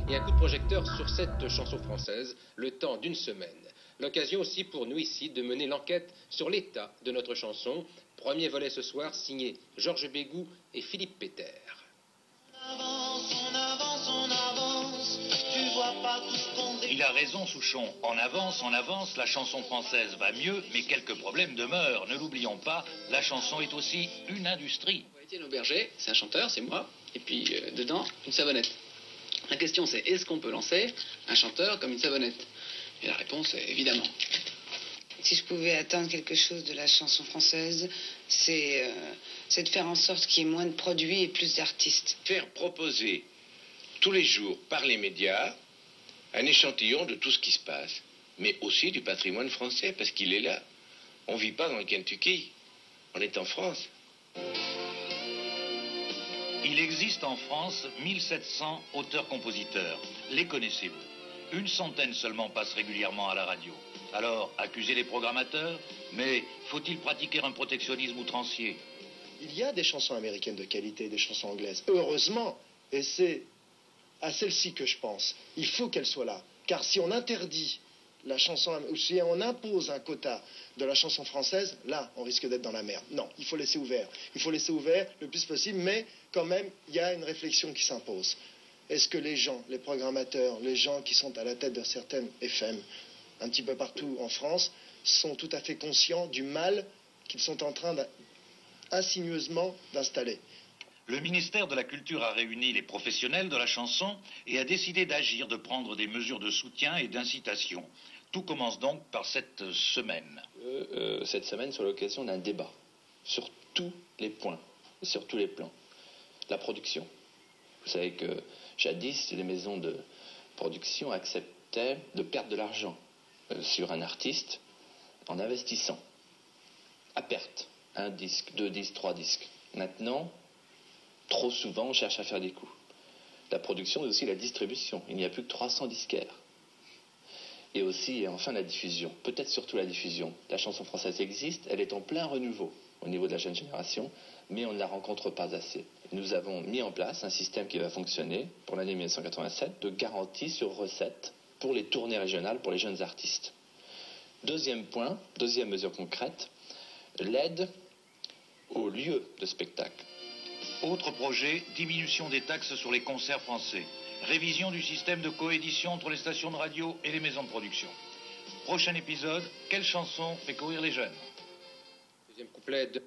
et un coup de projecteur sur cette chanson française, le temps d'une semaine. L'occasion aussi pour nous ici de mener l'enquête sur l'état de notre chanson. Premier volet ce soir, signé Georges Bégou et Philippe Péter. Il a raison, Souchon. En avance, la chanson française va mieux, mais quelques problèmes demeurent. Ne l'oublions pas, la chanson est aussi une industrie. Étienne Auberger, c'est un chanteur, c'est moi, et puis dedans, une savonnette. La question c'est, est-ce qu'on peut lancer un chanteur comme une savonnette? Et la réponse est évidemment. Si je pouvais attendre quelque chose de la chanson française, c'est de faire en sorte qu'il y ait moins de produits et plus d'artistes. Faire proposer tous les jours par les médias un échantillon de tout ce qui se passe, mais aussi du patrimoine français, parce qu'il est là. On ne vit pas dans le Kentucky, on est en France. Il existe en France 1700 auteurs-compositeurs. Les connaissez-vous? Une centaine seulement passent régulièrement à la radio. Alors, accusez les programmateurs, mais faut-il pratiquer un protectionnisme outrancier? Il y a des chansons américaines de qualité, des chansons anglaises, heureusement, et c'est à celle-ci que je pense. Il faut qu'elle soit là, car si on interdit la chanson, ou si on impose un quota de la chanson française, là, on risque d'être dans la merde. Non, il faut laisser ouvert. Il faut laisser ouvert le plus possible, mais quand même, il y a une réflexion qui s'impose. Est-ce que les gens, les programmateurs, les gens qui sont à la tête de certaines FM, un petit peu partout en France, sont tout à fait conscients du mal qu'ils sont en train insinueusement d'installer? Le ministère de la Culture a réuni les professionnels de la chanson et a décidé d'agir, de prendre des mesures de soutien et d'incitation. Tout commence donc par cette semaine. Cette semaine, sur l'occasion d'un débat sur tous les points, sur tous les plans. La production. Vous savez que jadis, les maisons de production acceptaient de perdre de l'argent sur un artiste en investissant à perte. Un disque, 2 disques, 3 disques. Maintenant, trop souvent, on cherche à faire des coups. La production et aussi la distribution. Il n'y a plus que 300 disquaires. Et aussi, et enfin, la diffusion. Peut-être surtout la diffusion. La chanson française existe, elle est en plein renouveau au niveau de la jeune génération, mais on ne la rencontre pas assez. Nous avons mis en place un système qui va fonctionner pour l'année 1987 de garantie sur recette pour les tournées régionales pour les jeunes artistes. Deuxième point, deuxième mesure concrète, l'aide aux lieux de spectacle. Autre projet, diminution des taxes sur les concerts français. Révision du système de coédition entre les stations de radio et les maisons de production. Prochain épisode, quelle chanson fait courir les jeunes? Deuxième couplet de...